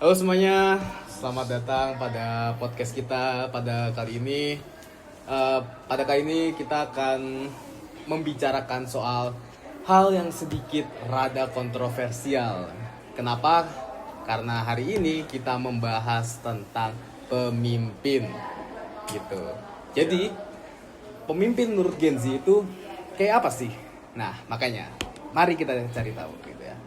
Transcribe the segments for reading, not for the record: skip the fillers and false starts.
Halo semuanya, selamat datang pada podcast kita pada kali ini. Pada kali ini kita akan membicarakan soal hal yang sedikit rada kontroversial. Kenapa? Karena hari ini kita membahas tentang pemimpin, gitu. Jadi, pemimpin menurut Gen Z itu kayak apa sih? Nah, makanya mari kita cari tahu gitu ya.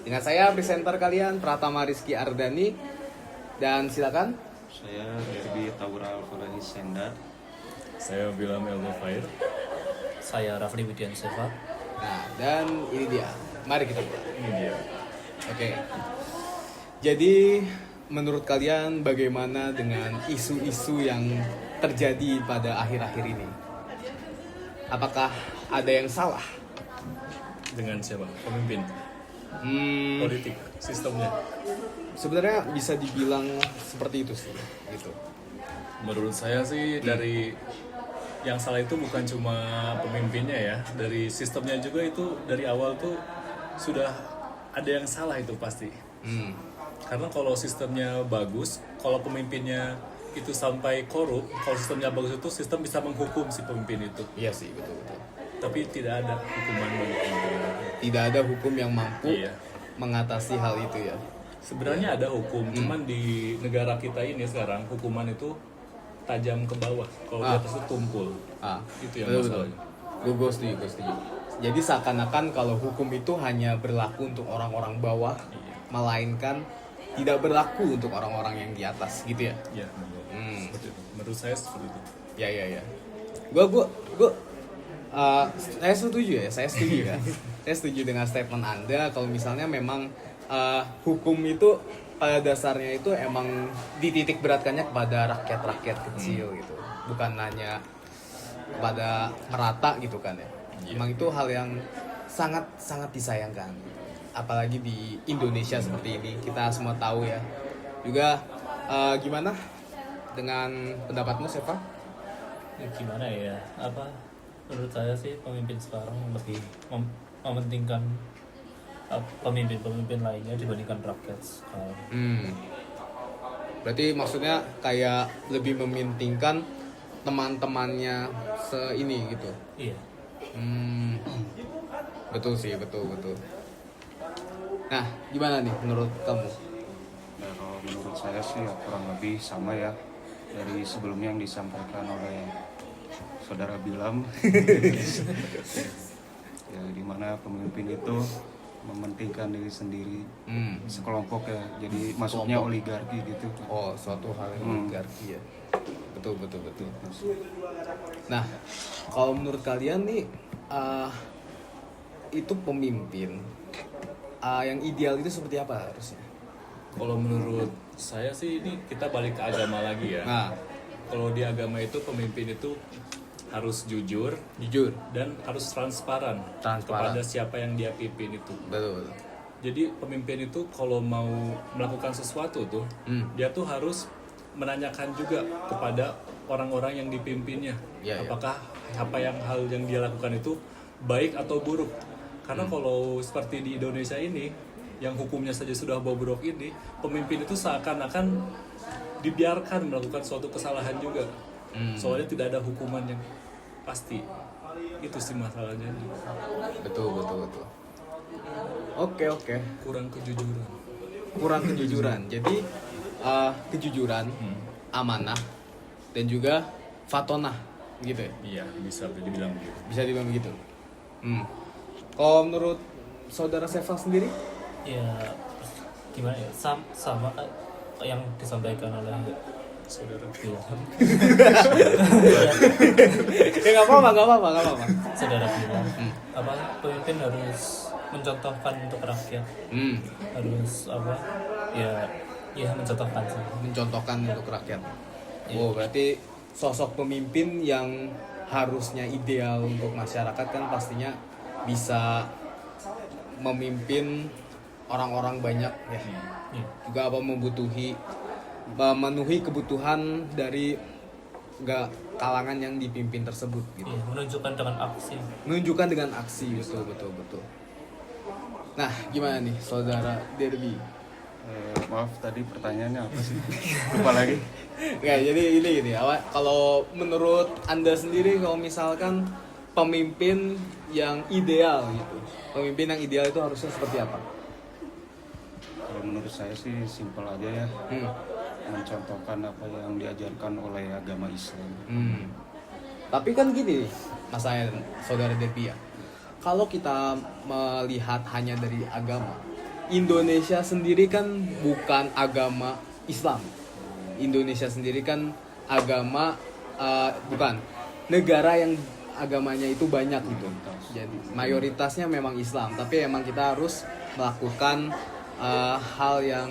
Dengan saya presenter kalian Pratama Rizky Ardani, dan silakan. Saya Derby Taura Alfarahi Senda. Saya Bilam Elmo Fair. Saya Rafli Widian Seva. Nah, dan ini dia. Mari kita mulai. Ini dia. Oke. Jadi, menurut kalian bagaimana dengan isu-isu yang terjadi pada akhir-akhir ini? Apakah ada yang salah? Dengan siapa? Pemimpin. Politik, sistemnya. Sebenarnya bisa dibilang seperti itu sih, gitu. Menurut saya sih dari yang salah itu bukan cuma pemimpinnya ya, dari sistemnya juga itu dari awal tuh sudah ada yang salah itu pasti. Karena kalau sistemnya bagus, kalau pemimpinnya itu sampai korup, kalau sistemnya bagus itu sistem bisa menghukum si pemimpin itu. Iya sih, betul-betul. Tapi tidak ada hukuman bagi pemimpin. Tidak ada hukum yang mampu Iya. mengatasi hal itu ya. Sebenarnya ada hukum, cuman di negara kita ini sekarang hukuman itu tajam ke bawah. Kalau di atas itu tumpul. Itu yang betul. masalahnya. Gue setuju. Jadi seakan-akan kalau hukum itu hanya berlaku untuk orang-orang bawah, melainkan tidak berlaku untuk orang-orang yang di atas, gitu ya. Ya, seperti itu. Menurut saya seperti itu. Ya. Saya setuju ya. Saya setuju dengan statement Anda kalau misalnya memang hukum itu pada dasarnya itu emang dititik beratkannya kepada rakyat-rakyat kecil gitu, bukan hanya kepada merata gitu kan ya. Emang itu hal yang sangat disayangkan, apalagi di Indonesia seperti ini. Kita semua tahu ya. Juga gimana dengan pendapatmu, Seva? Ya, gimana ya? Menurut saya sih pemimpin sekarang lebih mementingkan pemimpin-pemimpin lainnya dibandingkan rakyat sekarang. Berarti maksudnya kayak lebih mementingkan teman-temannya ini gitu. Iya. Betul sih, betul. Nah, gimana nih menurut kamu? Ya, kalau menurut saya sih ya kurang lebih sama ya dari sebelumnya yang disampaikan oleh saudara Bilam. Ya, dimana pemimpin itu mementingkan diri sendiri, sekelompok ya. Jadi masuknya oligarki gitu. Oh, suatu hal yang oligarki ya. Betul. Nah, kalau menurut kalian nih, itu pemimpin yang ideal itu seperti apa harusnya? Kalau menurut saya sih ini kita balik ke agama lagi ya. Nah, Kalau di agama itu pemimpin itu harus jujur dan harus transparan kepada siapa yang dia pimpin itu. betul. Jadi pemimpin itu kalau mau melakukan sesuatu tuh, dia tuh harus menanyakan juga kepada orang-orang yang dipimpinnya, apakah hal yang dia lakukan itu baik atau buruk. Karena kalau seperti di Indonesia ini, yang hukumnya saja sudah bobrok ini, pemimpin itu seakan-akan dibiarkan melakukan suatu kesalahan juga. Soalnya tidak ada hukuman yang pasti. Itu sih masalahnya. Betul. Oke. Kurang kejujuran. Jadi kejujuran, amanah, dan juga fatonah, gitu ya. Iya, bisa dibilang gitu. Bisa dibilang begitu. Kalau menurut saudara Seva sendiri? Ya, gimana ya? Sama yang disampaikan oleh Saudara Bilam. Ya nggak apa-apa. Saudara Bilam. Pemimpin harus mencontohkan untuk rakyat. Harus mencontohkan sih. Mencontohkan untuk rakyat. Oh, berarti sosok pemimpin yang harusnya ideal untuk masyarakat kan pastinya bisa memimpin orang-orang banyak ya. Juga memenuhi kebutuhan dari kalangan yang dipimpin tersebut gitu. Iya, menunjukkan dengan aksi. Betul. Nah, gimana nih saudara Derby? Maaf tadi pertanyaannya apa sih? Lupa lagi. Nggak, jadi ini kalau menurut Anda sendiri, kalau misalkan pemimpin yang ideal gitu, pemimpin yang ideal itu harusnya seperti apa? Kalau menurut saya sih simpel aja ya, mencontohkan apa yang diajarkan oleh agama Islam. Tapi kan gini, Mas Ayan, Saudara Depi ya, kalau kita melihat hanya dari agama, Indonesia sendiri kan bukan agama Islam. Indonesia sendiri kan agama bukan negara yang agamanya itu banyak gitu. Jadi mayoritasnya memang Islam, tapi emang kita harus melakukan hal yang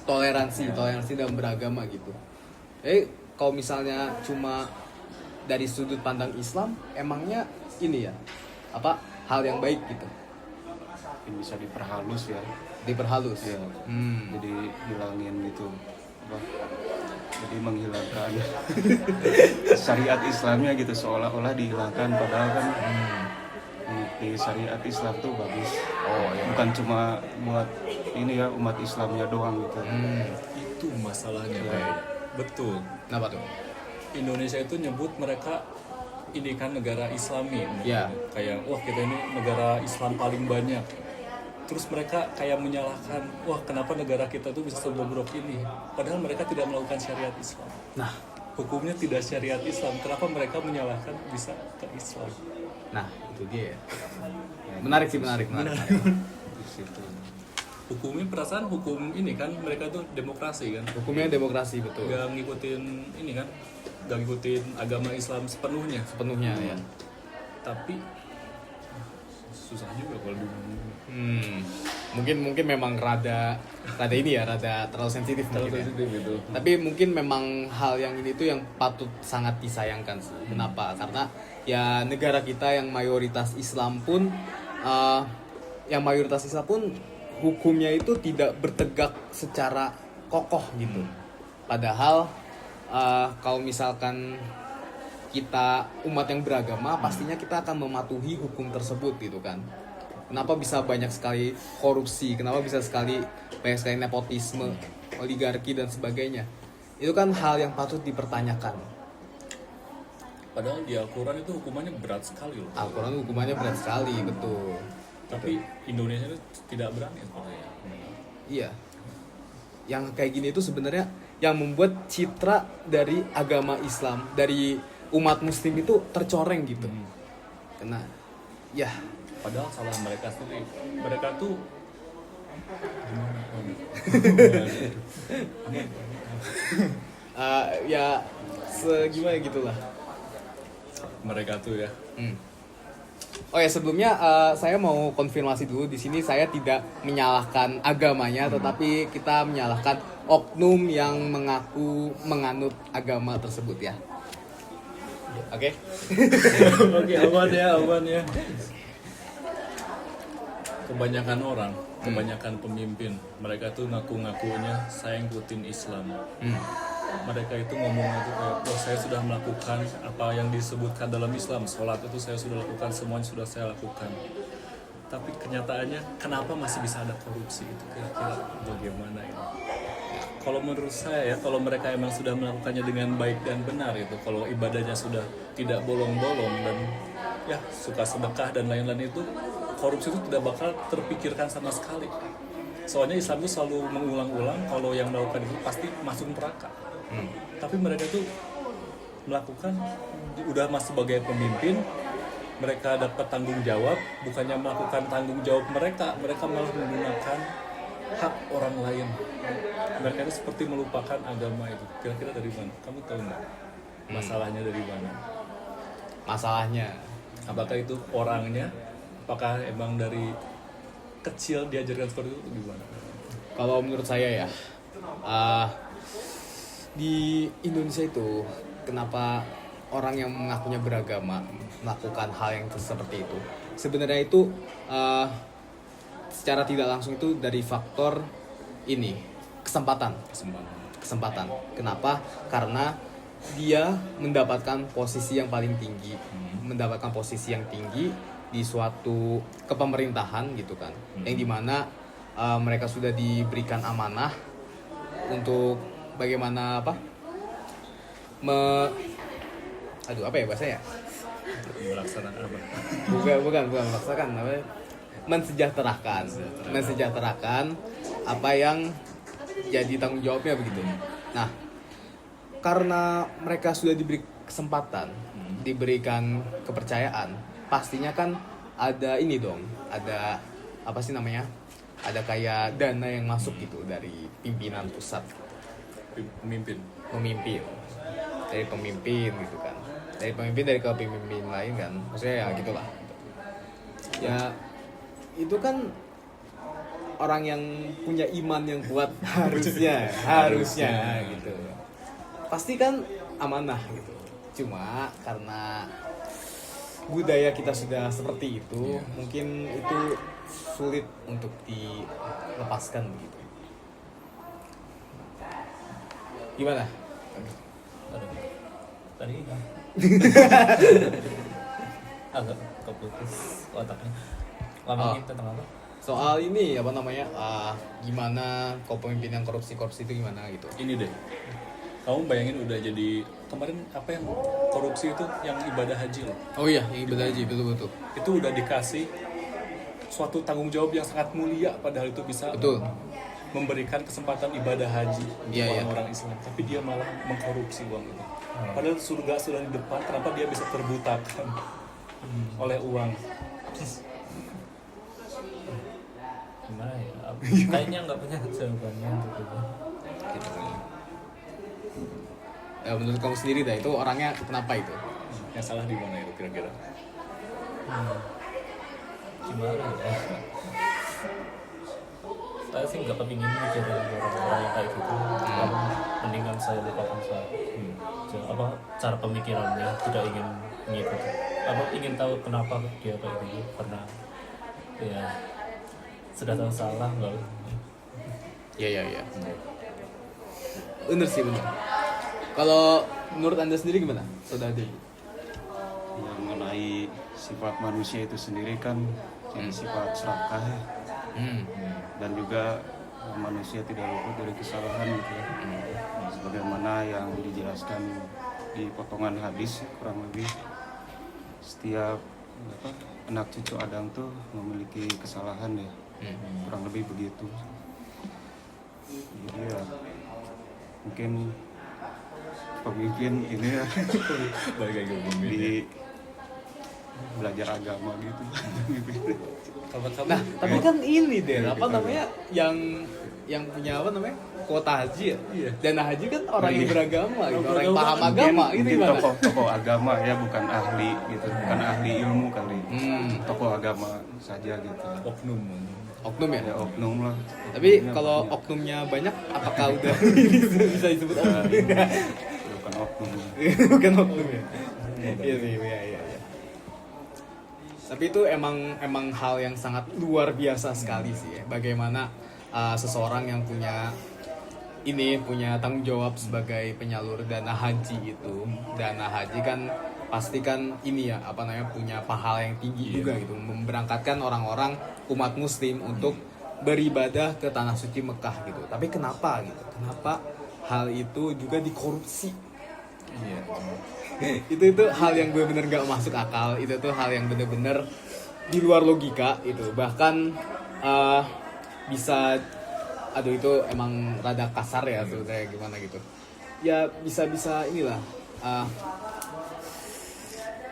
toleransi dan beragama gitu. Kalau misalnya cuma dari sudut pandang Islam, emangnya ini ya hal yang baik gitu? Mungkin bisa diperhalus ya. Diperhalus. Ya. Jadi hilangin gitu. Jadi menghilangkan syariat Islamnya gitu, seolah-olah dihilangkan, padahal kan di syariat Islam tuh bagus. Bukan cuma buat ini ya, umat Islamnya doang gitu. Itu masalahnya, Pak. Betul. Kenapa tuh? Indonesia itu nyebut mereka ini kan negara Islami, kayak wah kita ini negara Islam paling banyak. Terus mereka kayak menyalahkan, wah kenapa negara kita tuh bisa sebobrok ini, padahal mereka tidak melakukan syariat Islam. Nah, hukumnya tidak syariat Islam, kenapa mereka menyalahkan bisa ke Islam? Nah, itu dia. Menarik. Di situ. Hukumnya perasaan hukum ini kan mereka tuh demokrasi kan. Hukumnya demokrasi, betul. Gak ngikutin ini kan, gak ngikutin agama Islam sepenuhnya ya. Tapi susah juga kalau mungkin memang rada ini ya, rada terlalu sensitif mungkin ya. gitu. Tapi mungkin memang hal yang ini tuh yang patut sangat disayangkan sih. Kenapa? Karena ya negara kita yang mayoritas Islam pun hukumnya itu tidak bertegak secara kokoh gitu. Padahal kalau misalkan kita umat yang beragama, pastinya kita akan mematuhi hukum tersebut gitu kan. Kenapa bisa banyak sekali korupsi, kenapa bisa banyak sekali nepotisme, oligarki dan sebagainya. Itu kan hal yang patut dipertanyakan. Padahal di Al-Quran itu hukumannya berat sekali loh. Al-Quran hukumannya berat sekali, betul. Tapi Indonesia itu tidak berani sebenarnya. Iya. Yang kayak gini itu sebenarnya yang membuat citra dari agama Islam, dari umat muslim itu tercoreng gitu. Karena ya padahal salah mereka sendiri. Mereka tuh ya segimana gitulah. Mereka tuh ya. Oh ya, sebelumnya saya mau konfirmasi dulu, di sini saya tidak menyalahkan agamanya, tetapi kita menyalahkan oknum yang mengaku menganut agama tersebut ya. Oke. Oke, aman ya. Kebanyakan pemimpin, mereka tuh ngaku-ngakunya saya ngikutin Islam. Mereka itu ngomongnya tuh kayak, oh saya sudah melakukan apa yang disebutkan dalam Islam, sholat itu saya sudah lakukan, semuanya sudah saya lakukan. Tapi kenyataannya, kenapa masih bisa ada korupsi itu? Kira-kira bagaimana ini? Kalau menurut saya ya, kalau mereka emang sudah melakukannya dengan baik dan benar itu, kalau ibadahnya sudah tidak bolong-bolong dan ya suka sedekah dan lain-lain itu, korupsi itu tidak bakal terpikirkan sama sekali. Soalnya Islam itu selalu mengulang-ulang kalau yang melakukan itu pasti masuk neraka. Tapi mereka tuh melakukan, udah masuk sebagai pemimpin, mereka dapat tanggung jawab, bukannya melakukan tanggung jawab mereka malah menggunakan hak orang lain. Mereka itu seperti melupakan agama itu. Kira-kira dari mana? Kamu tahu nggak? Masalahnya dari mana? Masalahnya? Apakah itu orangnya? Apakah emang dari kecil diajarkan seperti itu? Gimana? Kalau menurut saya ya, di Indonesia itu kenapa orang yang mengakunya beragama melakukan hal yang seperti itu? Sebenarnya itu secara tidak langsung itu dari faktor ini, kesempatan. Kenapa? Karena dia mendapatkan posisi yang paling tinggi, mendapatkan posisi yang tinggi di suatu kepemerintahan gitu kan, yang dimana mereka sudah diberikan amanah untuk bagaimana apa ya bahasanya? Melaksanakan apa? Bukan melaksanakan, mensejahterakan apa yang jadi tanggung jawabnya begitu. Nah, karena mereka sudah diberi kesempatan, diberikan kepercayaan, pastinya kan ada ini dong, ada apa sih namanya? Ada kayak dana yang masuk gitu dari pimpinan pusat, Pemimpin. dari pemimpin gitu kan, dari kepemimpin lain kan, maksudnya ya gitulah. Ya itu kan orang yang punya iman yang kuat harusnya gitu, pasti kan amanah gitu. Cuma karena budaya kita sudah seperti itu, mungkin itu sulit untuk dilepaskan begitu. Gimana? Aduh, tadi agak keputus otaknya. Ngomongin tentang apa? Soal ini apa namanya? Gimana kepemimpinan korupsi itu gimana gitu? Ini deh, kamu bayangin udah jadi kemarin apa yang korupsi itu yang ibadah haji loh. Oh iya, yang ibadah haji betul. Itu udah dikasih suatu tanggung jawab yang sangat mulia, padahal itu bisa Betul. memberikan kesempatan ibadah haji untuk Iya. orang-orang Islam, tapi dia malah mengkorupsi uang itu. Padahal surga sudah di depan, kenapa dia bisa terbutakan oleh uang? Gimana ya? Kayaknya nggak punya jawabannya untuk itu. Gitu. Ya, menurut kamu sendiri dah itu orangnya kenapa itu? Yang salah di mana itu kira-kira? Gimana ya? Saya sih nggak kepingin mikirin orang-orang yang kayak gitu. Mendingan saya lupakan saya. Cara pemikirannya, tidak ingin mengikuti. Ingin tahu kenapa dia kayak gitu, karena ya sudah tahu salah nggak. Iya. Bener sih. Kalau menurut Anda sendiri gimana, Saudara Dedi? Yang mengenai sifat manusia itu sendiri kan jadi sifat serakah ya. Dan juga manusia tidak luput dari kesalahan gitu ya. Sebagaimana yang dijelaskan di potongan hadis kurang lebih setiap anak cucu Adam tuh memiliki kesalahan ya. Kurang lebih begitu. Jadi ya mungkin pemimpin ini ya Balik lagi ke pemimpin. di belajar agama gitu. Nah, tapi kan ini deh, apa namanya, yang punya apa namanya, kuota haji ya? Iya. Dana haji kan orang yang beragama gitu, orang yang beragama. paham agama, ini Mungkin gimana? tokoh agama ya, bukan ahli gitu, bukan ahli ilmu kali. Tokoh agama saja gitu. Oknum. Oknum ya? Ya oknum lah. Tapi kalau oknumnya banyak, apakah udah bisa disebut oknum? Bukan oknum. Bukan oknum ya? Iya sih, iya. Tapi itu emang hal yang sangat luar biasa sekali sih ya. Bagaimana seseorang yang punya tanggung jawab sebagai penyalur dana haji itu. Dana haji kan pasti kan ini ya, apa namanya, punya pahala yang tinggi juga gitu, memberangkatkan orang-orang umat muslim untuk beribadah ke tanah suci Mekah gitu. Tapi kenapa gitu? Kenapa hal itu juga dikorupsi? Iya. itu hal yang bener-bener gak masuk akal. Itu tuh hal yang bener-bener di luar logika itu. Bahkan bisa, aduh itu emang rada kasar ya tuh, kayak gimana gitu ya, bisa inilah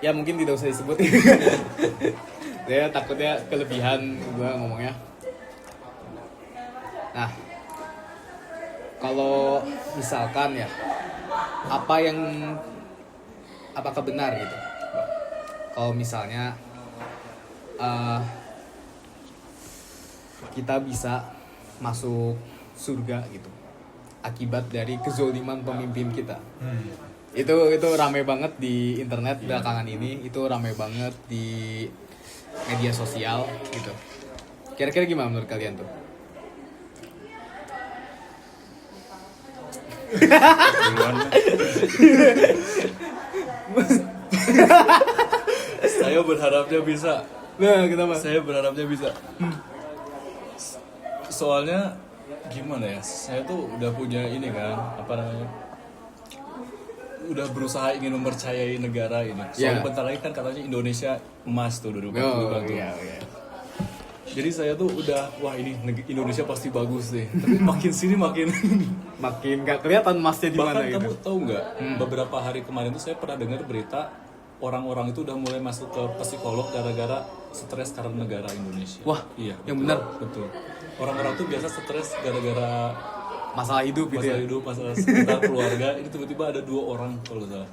ya mungkin tidak usah disebut. Saya takutnya kelebihan gue ngomongnya. Nah, kalau misalkan ya, apakah benar gitu kalau misalnya kita bisa masuk surga gitu akibat dari kezoliman pemimpin kita? Itu rame banget di internet belakangan ini, itu rame banget di media sosial gitu. Kira-kira gimana menurut kalian tuh? Saya berharapnya bisa. Nah, kenapa? Saya berharapnya bisa. soalnya gimana ya, saya tuh udah punya ini kan, apa namanya, udah berusaha ingin mempercayai negara ini. Soalnya bentar lagi kan katanya Indonesia emas tuh 2045 tuh. Jadi saya tuh udah, wah ini Indonesia pasti bagus deh. Tapi makin sini makin gak kelihatan emasnya di mana bahkan gitu. kamu tahu nggak, beberapa hari kemarin tuh saya pernah dengar berita orang-orang itu udah mulai masuk ke psikolog gara-gara stres karena negara Indonesia. Wah, iya, yang betul, benar. betul. Orang-orang tuh biasa stres gara-gara Masalah hidup gitu masalah ya. hidup, masalah sekitar keluarga. Ini tiba-tiba ada 2 orang kalau nggak salah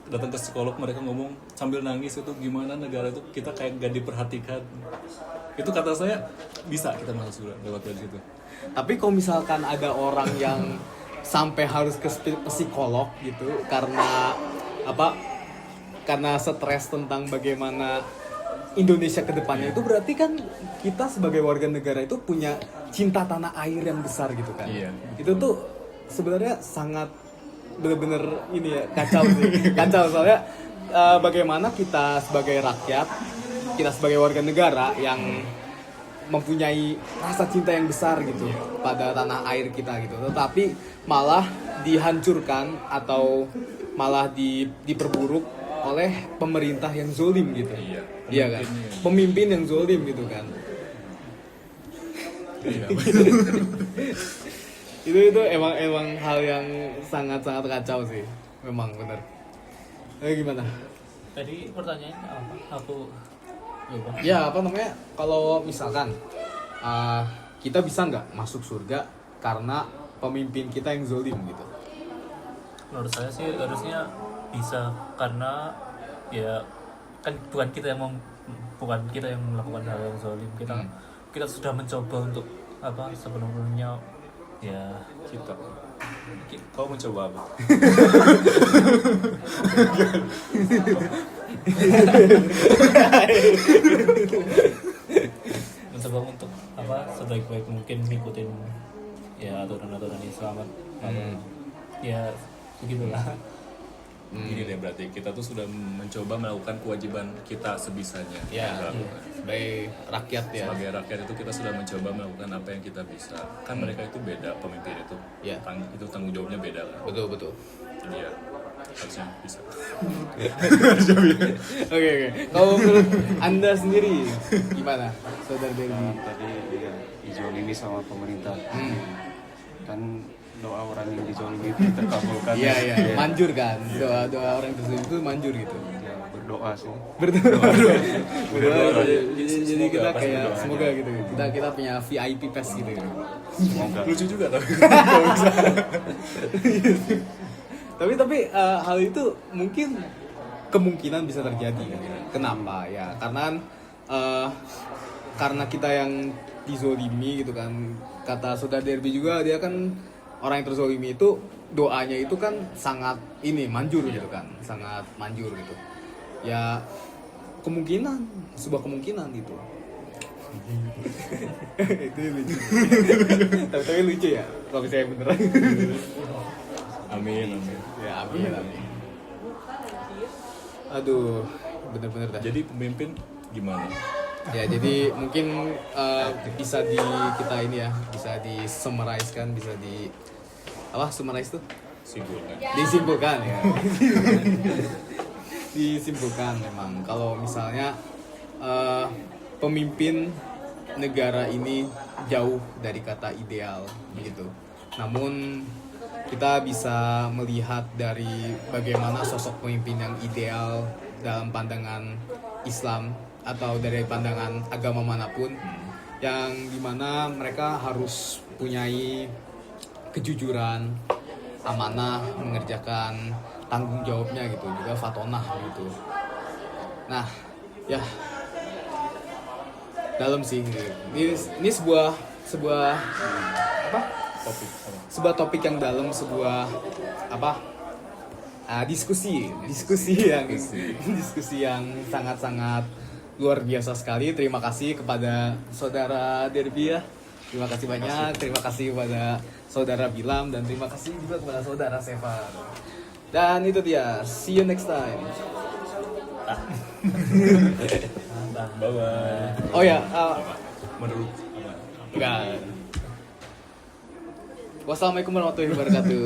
datang ke psikolog, mereka ngomong sambil nangis itu gimana negara itu kita kayak gak diperhatikan. Itu kata saya bisa kita masuk surga lewat dari situ. Tapi kalau misalkan ada orang yang sampai harus ke psikolog gitu karena apa? Karena stres tentang bagaimana Indonesia ke depannya, itu berarti kan kita sebagai warga negara itu punya cinta tanah air yang besar gitu kan. Iya. Itu tuh sebenarnya sangat bener-bener ini ya, kacau sih. Kacau soalnya bagaimana kita sebagai rakyat, kita sebagai warga negara yang mempunyai rasa cinta yang besar gitu pada tanah air kita gitu, tetapi malah dihancurkan atau malah diperburuk oleh pemerintah yang zolim gitu. Iya kan, pemimpin yang zolim gitu kan. Iya. itu emang hal yang sangat kacau sih, memang benar. Gimana? Tadi pertanyaannya apa? Aku lupa. Ya apa namanya, kalau misalkan kita bisa nggak masuk surga karena pemimpin kita yang zolim gitu? Menurut saya sih harusnya bisa, karena ya kan bukan kita yang melakukan hal yang zalim. Kita sudah mencoba untuk apa sepenuhnya ya Kita. Kau mencoba apa? mencoba untuk apa sebaik-baik mungkin ngikutin ya aturan-aturan Islam. Ya begitulah. Gini deh, berarti kita tuh sudah mencoba melakukan kewajiban kita sebisanya. Ya, sebagai rakyat ya. Sebagai rakyat itu kita sudah mencoba melakukan apa yang kita bisa. Kan mereka itu beda, pemimpin itu. Ya. Itu tanggung jawabnya beda kan. Betul. Jadi ya harusnya bisa. Oke. Kalau menurut Anda sendiri gimana, Saudara Derby? Tadi ya dizolimi sama pemerintah. Kan doa orang yang dizolimi itu terkabulkan. Iya. Manjur kan, doa orang tersebut itu manjur gitu. Ya, berdoa sih. Berdoa. Jadi kita kayak berdoa semoga aja. gitu. Kita punya VIP pass gitu. Semoga. Lucu juga tapi. Tapi hal itu mungkin kemungkinan bisa terjadi. Kenapa? Ya karena kita yang dizolimi gitu kan. Kata Saudara Derby juga, dia kan orang yang terzolimi itu doanya itu kan sangat manjur gitu kan, sangat manjur gitu. Ya sebuah kemungkinan gitu. Itu lucu. Tapi lucu ya kalau misalnya beneran. Amin. Ya amin. Aduh, bener-bener dah. Jadi pemimpin gimana? Ya jadi mungkin bisa di-summarize kan, bisa di apa summarize tuh? Disimpulkan ya. Disimpulkan memang kalau misalnya pemimpin negara ini jauh dari kata ideal begitu. Namun kita bisa melihat dari bagaimana sosok pemimpin yang ideal dalam pandangan Islam atau dari pandangan agama manapun, yang dimana mereka harus punyai kejujuran, amanah, mengerjakan tanggung jawabnya gitu, juga fatonah gitu. Nah, ya dalam sih ini sebuah apa? Sebuah topik yang dalam, sebuah apa? Diskusi yang sangat-sangat luar biasa sekali. Terima kasih kepada Saudara Derby ya. Terima kasih banyak. Terima kasih kepada Saudara Bilam, dan terima kasih juga kepada Saudara Sevan. Dan itu dia. See you next time. Bye bye. Oh ya, Menurut enggak. Wassalamualaikum warahmatullahi wabarakatuh.